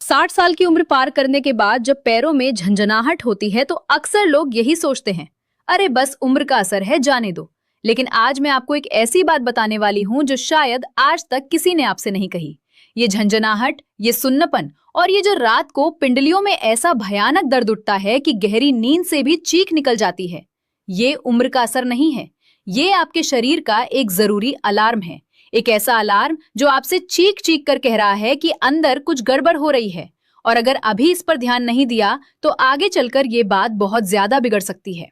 60 साल की उम्र पार करने के बाद जब पैरों में झंझनाहट होती है तो अक्सर लोग यही सोचते हैं, अरे बस उम्र का असर है, जाने दो। लेकिन आज मैं आपको एक ऐसी बात बताने वाली हूं जो शायद आज तक किसी ने आपसे नहीं कही। ये झंझनाहट, ये सुन्नपन और ये जो रात को पिंडलियों में ऐसा भयानक दर्द उठता है कि गहरी नींद से भी चीख निकल जाती है, ये उम्र का असर नहीं है। ये आपके शरीर का एक जरूरी अलार्म है। एक ऐसा अलार्म जो आपसे चीख चीख कर कह रहा है कि अंदर कुछ गड़बड़ हो रही है, और अगर अभी इस पर ध्यान नहीं दिया तो आगे चलकर ये बात बहुत ज्यादा बिगड़ सकती है।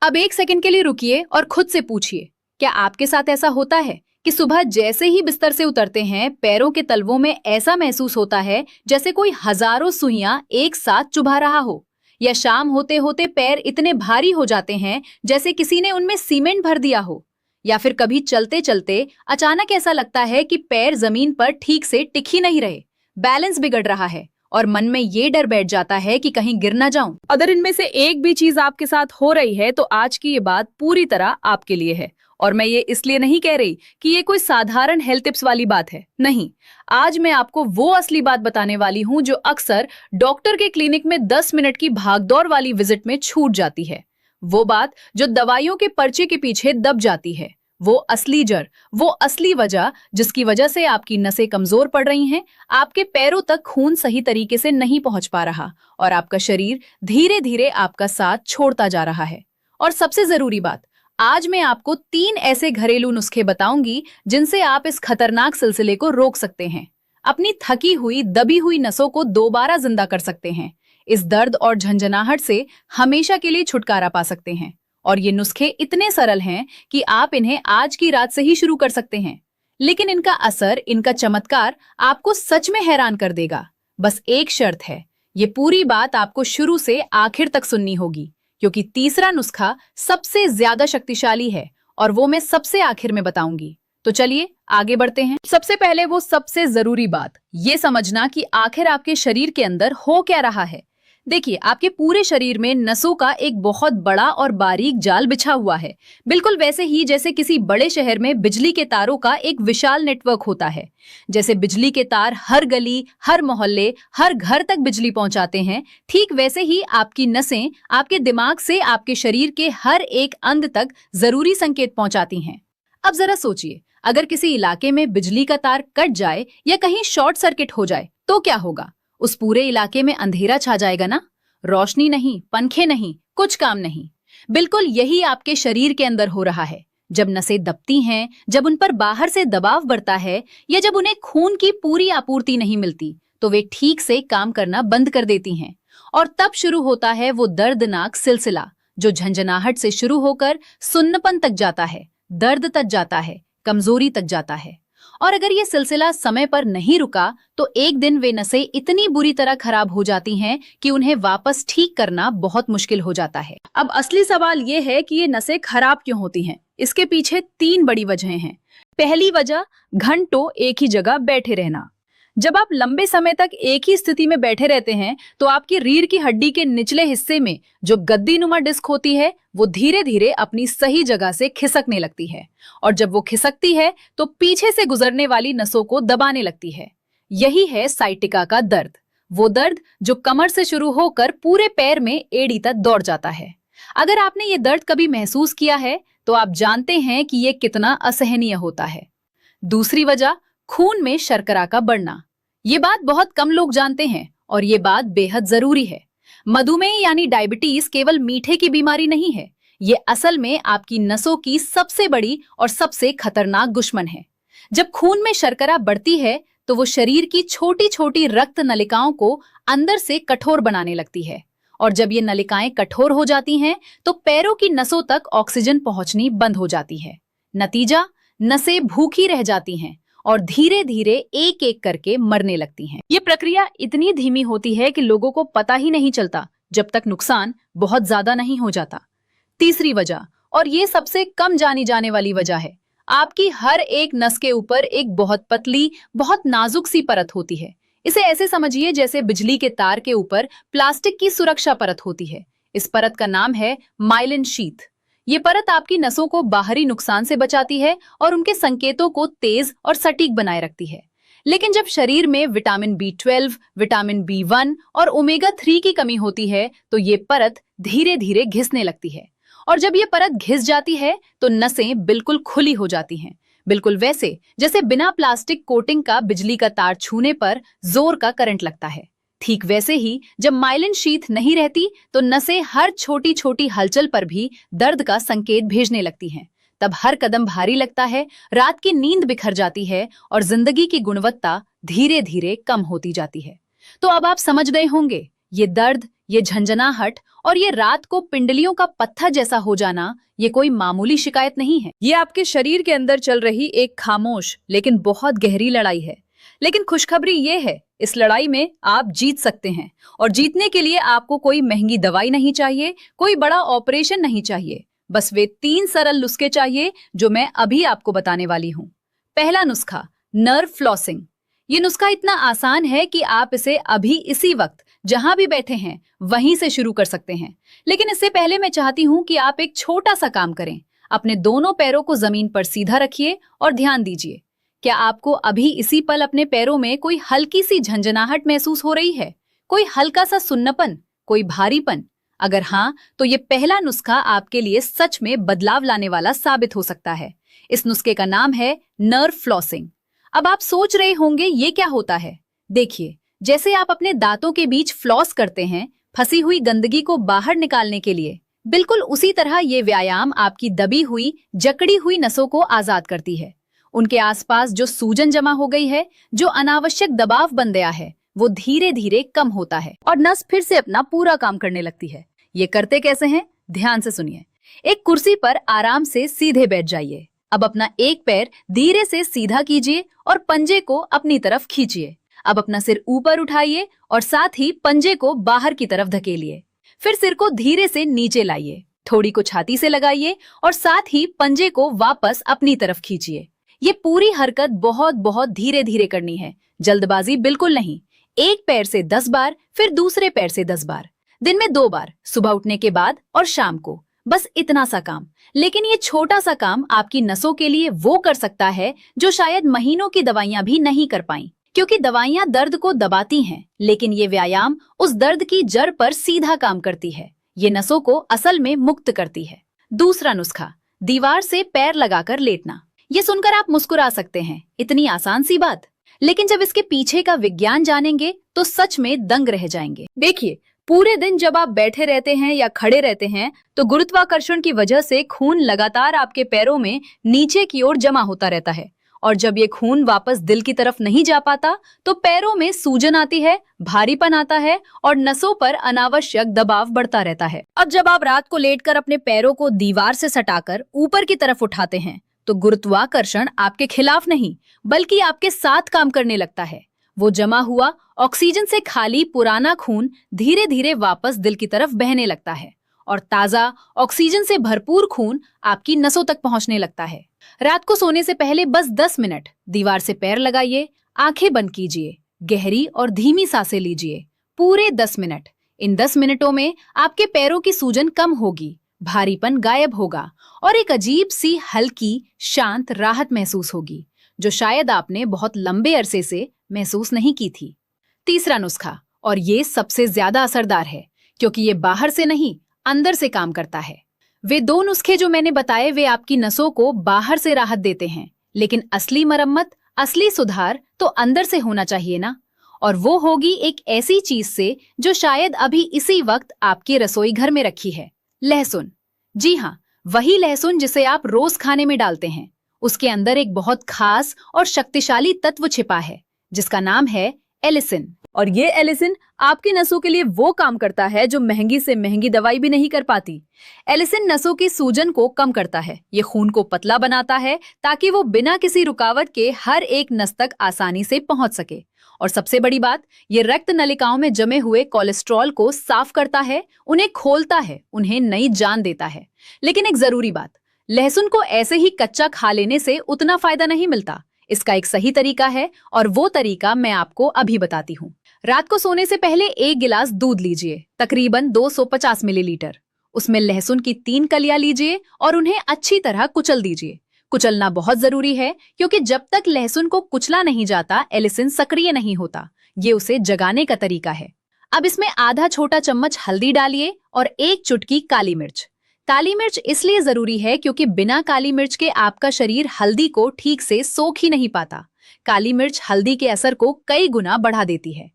अब एक सेकंड के लिए रुकिए और खुद से पूछिए, क्या आपके साथ ऐसा होता है कि सुबह जैसे ही बिस्तर से उतरते हैं पैरों के तलवों में ऐसा महसूस होता है जैसे कोई हजारों सुइयां एक साथ चुभा रहा हो, या शाम होते होते पैर इतने भारी हो जाते हैं जैसे किसी ने उनमें सीमेंट भर दिया हो, या फिर कभी चलते चलते अचानक ऐसा लगता है कि पैर जमीन पर ठीक से टिक ही नहीं रहे, बैलेंस बिगड़ रहा है और मन में ये डर बैठ जाता है कि कहीं गिर ना जाऊं। अगर इनमें से एक भी चीज आपके साथ हो रही है तो आज की ये बात पूरी तरह आपके लिए है। और मैं ये इसलिए नहीं कह रही कि ये कोई साधारण हेल्थ टिप्स वाली बात है, नहीं। आज मैं आपको वो असली बात बताने वाली हूं जो अक्सर डॉक्टर के क्लिनिक में 10 मिनट की भागदौड़ वाली विजिट में छूट जाती है। वो बात जो दवाइयों के पर्चे के पीछे दब जाती है, वो असली जड़, वो असली वजह जिसकी वजह से आपकी नसें कमजोर पड़ रही हैं, आपके पैरों तक खून सही तरीके से नहीं पहुंच पा रहा और आपका शरीर धीरे धीरे आपका साथ छोड़ता जा रहा है। और सबसे जरूरी बात, आज मैं आपको 3 ऐसे घरेलू नुस्खे बताऊंगी जिनसे आप इस खतरनाक सिलसिले को रोक सकते हैं, अपनी थकी हुई दबी हुई नसों को दोबारा जिंदा कर सकते हैं, इस दर्द और झंझनाहट से हमेशा के लिए छुटकारा पा सकते हैं। और ये नुस्खे इतने सरल हैं कि आप इन्हें आज की रात से ही शुरू कर सकते हैं, लेकिन इनका असर, इनका चमत्कार आपको सच में हैरान कर देगा। बस एक शर्त है, ये पूरी बात आपको शुरू से आखिर तक सुननी होगी, क्योंकि तीसरा नुस्खा सबसे ज्यादा शक्तिशाली है और वो मैं सबसे आखिर में बताऊंगी। तो चलिए आगे बढ़ते हैं। सबसे पहले वो सबसे जरूरी बात, ये समझना कि आखिर आपके शरीर के अंदर हो क्या रहा है। देखिए, आपके पूरे शरीर में नसों का एक बहुत बड़ा और बारीक जाल बिछा हुआ है, बिल्कुल वैसे ही जैसे किसी बड़े शहर में बिजली के तारों का एक विशाल नेटवर्क होता है। जैसे बिजली के तार हर गली, हर मोहल्ले, हर घर तक बिजली पहुंचाते हैं, ठीक वैसे ही आपकी नसें आपके दिमाग से आपके शरीर के हर एक अंग तक जरूरी संकेत पहुंचाती हैं। अब जरा सोचिए, अगर किसी इलाके में बिजली का तार कट जाए या कहीं शॉर्ट सर्किट हो जाए तो क्या होगा? उस पूरे इलाके में अंधेरा छा जाएगा ना। रोशनी नहीं, पंखे नहीं, कुछ काम नहीं। बिल्कुल यही आपके शरीर के अंदर हो रहा है। जब नसें दबती हैं, जब उन पर बाहर से दबाव बढ़ता है या जब उन्हें खून की पूरी आपूर्ति नहीं मिलती तो वे ठीक से काम करना बंद कर देती हैं, और तब शुरू होता है वो दर्दनाक सिलसिला जो झंझनाहट से शुरू होकर सुन्नपन तक जाता है, दर्द तक जाता है, कमजोरी तक जाता है। और अगर ये सिलसिला समय पर नहीं रुका तो एक दिन वे नसें इतनी बुरी तरह खराब हो जाती हैं कि उन्हें वापस ठीक करना बहुत मुश्किल हो जाता है। अब असली सवाल ये है कि ये नसें खराब क्यों होती हैं। इसके पीछे 3 बड़ी वजहें हैं। पहली वजह, घंटों एक ही जगह बैठे रहना। जब आप लंबे समय तक एक ही स्थिति में बैठे रहते हैं तो आपकी रीढ़ की हड्डी के निचले हिस्से में जो गद्दीनुमा डिस्क होती है वो धीरे धीरे अपनी सही जगह से खिसकने लगती है, और जब वो खिसकती है तो पीछे से गुजरने वाली नसों को दबाने लगती है। यही है साइटिका का दर्द, वो दर्द जो कमर से शुरू होकर पूरे पैर में एड़ी तक दौड़ जाता है। अगर आपने ये दर्द कभी महसूस किया है तो आप जानते हैं कि ये कितना असहनीय होता है। दूसरी वजह, खून में शर्करा का बढ़ना। ये बात बहुत कम लोग जानते हैं और ये बात बेहद जरूरी है। मधुमेह यानी डायबिटीज केवल मीठे की बीमारी नहीं है, ये असल में आपकी नसों की सबसे बड़ी और सबसे खतरनाक दुश्मन है। जब खून में शर्करा बढ़ती है तो वो शरीर की छोटी छोटी रक्त नलिकाओं को अंदर से कठोर बनाने लगती है, और जब ये नलिकाएं कठोर हो जाती हैं तो पैरों की नसों तक ऑक्सीजन पहुंचनी बंद हो जाती है। नतीजा, नसें भूखी रह जाती हैं और धीरे धीरे एक एक करके मरने लगती हैं। ये प्रक्रिया इतनी धीमी होती है कि लोगों को पता ही नहीं चलता जब तक नुकसान बहुत ज्यादा नहीं हो जाता। तीसरी वजह, और ये सबसे कम जानी जाने वाली वजह है, आपकी हर एक नस के ऊपर एक बहुत पतली, बहुत नाजुक सी परत होती है। इसे ऐसे समझिए जैसे बिजली के तार के ऊपर प्लास्टिक की सुरक्षा परत होती है। इस परत का नाम है माइलिन शीथ। ये परत आपकी नसों को बाहरी नुकसान से बचाती है और उनके संकेतों को तेज और सटीक बनाए रखती है। लेकिन जब शरीर में विटामिन B12, विटामिन B1 और ओमेगा 3 की कमी होती है तो ये परत धीरे धीरे घिसने लगती है। और जब ये परत घिस जाती है तो नसें बिल्कुल खुली हो जाती हैं, बिल्कुल वैसे जैसे बिना प्लास्टिक कोटिंग का बिजली का तार छूने पर जोर का करंट लगता है। ठीक वैसे ही जब माइलिन शीथ नहीं रहती तो नसें हर छोटी छोटी हलचल पर भी दर्द का संकेत भेजने लगती हैं। तब हर कदम भारी लगता है, रात की नींद बिखर जाती है और जिंदगी की गुणवत्ता धीरे धीरे कम होती जाती है। तो अब आप समझ गए होंगे, ये दर्द, ये झंझनाहट और ये रात को पिंडलियों का पत्थर जैसा हो जाना, ये कोई मामूली शिकायत नहीं है। ये आपके शरीर के अंदर चल रही एक खामोश लेकिन बहुत गहरी लड़ाई है। लेकिन खुशखबरी ये है, इस लड़ाई में आप जीत सकते हैं। और जीतने के लिए आपको कोई महंगी दवाई नहीं चाहिए, कोई बड़ा ऑपरेशन नहीं चाहिए। बस वे 3 सरल नुस्खे चाहिए जो मैं अभी आपको बताने वाली हूँ। पहला नुस्खा, नर्व फ्लॉसिंग। ये नुस्खा इतना आसान है कि आप इसे अभी इसी वक्त जहां भी बैठे हैं वहीं से शुरू कर सकते हैं। लेकिन इससे पहले मैं चाहती हूं कि आप एक छोटा सा काम करें। अपने दोनों पैरों को जमीन पर सीधा रखिए और ध्यान दीजिए। क्या आपको अभी इसी पल अपने पैरों में कोई हल्की सी झंझनाहट महसूस हो रही है? कोई हल्का सा सुन्नपन, कोई भारीपन? अगर हाँ, तो ये पहला नुस्खा आपके लिए सच में बदलाव लाने वाला साबित हो सकता है। इस नुस्खे का नाम है नर्व फ्लॉसिंग। अब आप सोच रहे होंगे ये क्या होता है? देखिए, जैसे आप अपने दांतों के बीच फ्लॉस करते हैं फंसी हुई गंदगी को बाहर निकालने के लिए, बिल्कुल उसी तरह ये व्यायाम आपकी दबी हुई, जकड़ी हुई नसों को आजाद करती है। उनके आसपास जो सूजन जमा हो गई है, जो अनावश्यक दबाव बन गया है, वो धीरे धीरे कम होता है और नस फिर से अपना पूरा काम करने लगती है। ये करते कैसे हैं? ध्यान से सुनिए। एक कुर्सी पर आराम से सीधे बैठ जाइए। अब अपना एक पैर धीरे से सीधा कीजिए और पंजे को अपनी तरफ खींचिए। अब अपना सिर ऊपर उठाइए और साथ ही पंजे को बाहर की तरफ धकेलिए। फिर सिर को धीरे से नीचे लाइए, थोड़ी को छाती से लगाइए और साथ ही पंजे को वापस अपनी तरफ खींचिए। ये पूरी हरकत बहुत बहुत धीरे धीरे करनी है, जल्दबाजी बिल्कुल नहीं। एक पैर से 10 बार, फिर दूसरे पैर से 10 बार, दिन में 2 बार, सुबह उठने के बाद और शाम को। बस इतना सा काम। लेकिन ये छोटा सा काम आपकी नसों के लिए वो कर सकता है जो शायद महीनों की दवाइयां भी नहीं कर पाई। क्योंकि दवाइयां दर्द को दबाती हैं, लेकिन ये व्यायाम उस दर्द की जड़ पर सीधा काम करती है। ये नसों को असल में मुक्त करती है। दूसरा नुस्खा, दीवार से पैर लगाकर लेटना। ये सुनकर आप मुस्कुरा सकते हैं, इतनी आसान सी बात। लेकिन जब इसके पीछे का विज्ञान जानेंगे तो सच में दंग रह जाएंगे। देखिए, पूरे दिन जब आप बैठे रहते हैं या खड़े रहते हैं तो गुरुत्वाकर्षण की वजह से खून लगातार आपके पैरों में नीचे की ओर जमा होता रहता है। और जब ये खून वापस दिल की तरफ नहीं जा पाता तो पैरों में सूजन आती है, भारीपन आता है और नसों पर अनावश्यक दबाव बढ़ता रहता है। अब जब आप रात को लेटकर अपने पैरों को दीवार से सटाकर ऊपर की तरफ उठाते हैं तो गुरुत्वाकर्षण आपके खिलाफ नहीं बल्कि आपके साथ काम करने लगता है। वो जमा हुआ ऑक्सीजन से खाली पुराना खून धीरे धीरे वापस दिल की तरफ बहने लगता है और ताजा ऑक्सीजन से भरपूर खून आपकी नसों तक पहुंचने लगता है। रात को सोने से पहले बस 10 मिनट दीवार से पैर लगाइए, आंखें बंद कीजिए, गहरी और धीमी सांसें लीजिए, पूरे 10 मिनट। इन 10 मिनटों में आपके पैरों की सूजन कम होगी, भारीपन गायब होगा और एक अजीब सी हल्की शांत राहत महसूस होगी जो शायद आपने बहुत लंबे अरसे से महसूस नहीं की थी। तीसरा नुस्खा, और ये सबसे ज्यादा असरदार है क्योंकि ये बाहर से नहीं अंदर से काम करता है। वे 2 नुस्खे जो मैंने बताए वे आपकी नसों को बाहर से राहत देते हैं, लेकिन असली मरम्मत, असली सुधार तो अंदर से होना चाहिए ना। और वो होगी एक ऐसी चीज से जो शायद अभी इसी वक्त आपके रसोई घर में रखी है, लहसुन। जी हाँ, वही लहसुन जिसे आप रोज खाने में डालते हैं। उसके अंदर एक बहुत खास और शक्तिशाली तत्व छिपा है जिसका नाम है एलिसिन। और ये एलिसिन आपकी नसों के लिए वो काम करता है जो महंगी से महंगी दवाई भी नहीं कर पाती। एलिसिन नसों की सूजन को कम करता है, ये खून को पतला बनाता है ताकि वो बिना किसी रुकावट के हर एक नस तक आसानी से पहुंच सके। और सबसे बड़ी बात, ये रक्त नलिकाओं में जमे हुए कोलेस्ट्रॉल को साफ करता है, उन्हें खोलता है, उन्हें नई जान देता है। लेकिन एक जरूरी बात, लहसुन को ऐसे ही कच्चा खा लेने से उतना फायदा नहीं मिलता। इसका एक सही तरीका है और वो तरीका मैं आपको अभी बताती हूँ। रात को सोने से पहले 1 गिलास दूध लीजिए, तकरीबन 250 मिलीलीटर। उसमें लहसुन की 3 कलियां लीजिए और उन्हें अच्छी तरह कुचल दीजिए। कुचलना बहुत जरूरी है, क्योंकि जब तक लहसुन को कुचला नहीं जाता एलिसिन सक्रिय नहीं होता। ये उसे जगाने का तरीका है। अब इसमें आधा छोटा चम्मच हल्दी डालिए और 1 चुटकी काली मिर्च। काली मिर्च इसलिए जरूरी है क्योंकि बिना काली मिर्च के आपका शरीर हल्दी को ठीक से सोख ही नहीं पाता। काली मिर्च हल्दी के असर को कई गुना बढ़ा देती है।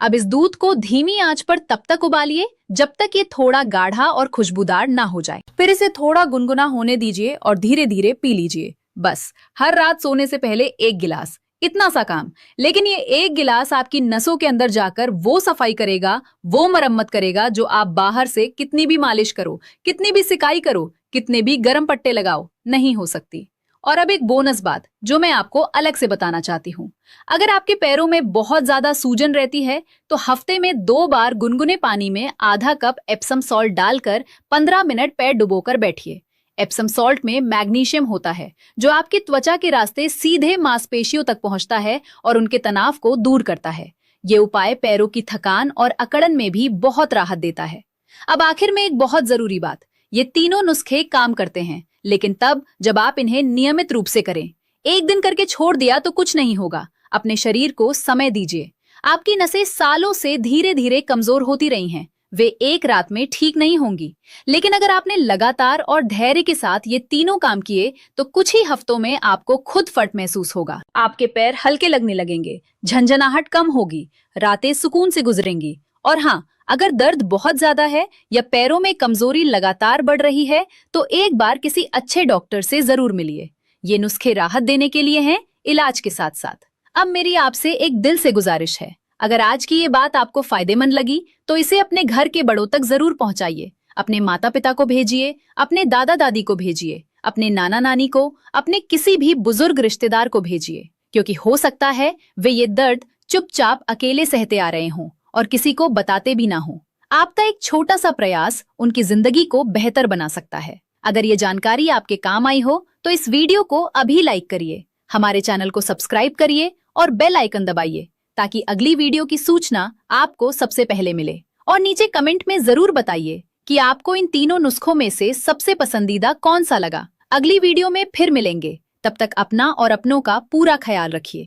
अब इस दूध को धीमी आंच पर तब तक उबालिए जब तक ये थोड़ा गाढ़ा और खुशबूदार ना हो जाए। फिर इसे थोड़ा गुनगुना होने दीजिए और धीरे धीरे पी लीजिए। बस हर रात सोने से पहले 1 गिलास, इतना सा काम। लेकिन ये 1 गिलास आपकी नसों के अंदर जाकर वो सफाई करेगा, वो मरम्मत करेगा जो आप बाहर से कितनी भी मालिश करो, कितनी भी सिकाई करो, कितने भी गर्म पट्टे लगाओ, नहीं हो सकती। और अब एक बोनस बात जो मैं आपको अलग से बताना चाहती हूँ। अगर आपके पैरों में बहुत ज्यादा सूजन रहती है तो हफ्ते में 2 बार गुनगुने पानी में आधा कप एप्सम सॉल्ट डालकर 15 मिनट पैर डुबोकर बैठिए। एप्सम सॉल्ट में मैग्नीशियम होता है जो आपकी त्वचा के रास्ते सीधे मांसपेशियों तक पहुंचता है और उनके तनाव को दूर करता है। ये उपाय पैरों की थकान और अकड़न में भी बहुत राहत देता है। अब आखिर में एक बहुत जरूरी बात, ये तीनों नुस्खे काम करते हैं, लेकिन तब जब आप इन्हें नियमित रूप से करें। एक दिन करके छोड़ दिया तो कुछ नहीं होगा। अपने शरीर को समय दीजिए। आपकी नसें सालों से धीरे धीरे कमजोर होती रही हैं, वे एक रात में ठीक नहीं होंगी। लेकिन अगर आपने लगातार और धैर्य के साथ ये तीनों काम किए तो कुछ ही हफ्तों में आपको खुद फर्क महसूस होगा। आपके पैर हल्के लगने लगेंगे, झंझनाहट कम होगी, रातें सुकून से गुजरेंगी। और हाँ, अगर दर्द बहुत ज्यादा है या पैरों में कमजोरी लगातार बढ़ रही है तो एक बार किसी अच्छे डॉक्टर से जरूर मिलिए। ये नुस्खे राहत देने के लिए हैं, इलाज के साथ साथ। अब मेरी आपसे एक दिल से गुजारिश है, अगर आज की ये बात आपको फायदेमंद लगी तो इसे अपने घर के बड़ों तक जरूर पहुंचाइए। अपने माता पिता को भेजिए, अपने दादा दादी को भेजिए, अपने नाना नानी को, अपने किसी भी बुजुर्ग रिश्तेदार को भेजिए, क्योंकि हो सकता है वे ये दर्द चुपचाप अकेले सहते आ रहे हों और किसी को बताते भी ना हो। आपका एक छोटा सा प्रयास उनकी जिंदगी को बेहतर बना सकता है। अगर ये जानकारी आपके काम आई हो तो इस वीडियो को अभी लाइक करिए, हमारे चैनल को सब्सक्राइब करिए और बेल आइकन दबाइए ताकि अगली वीडियो की सूचना आपको सबसे पहले मिले। और नीचे कमेंट में जरूर बताइए कि आपको इन तीनों नुस्खों में से सबसे पसंदीदा कौन सा लगा। अगली वीडियो में फिर मिलेंगे, तब तक अपना और अपनों का पूरा ख्याल रखिए।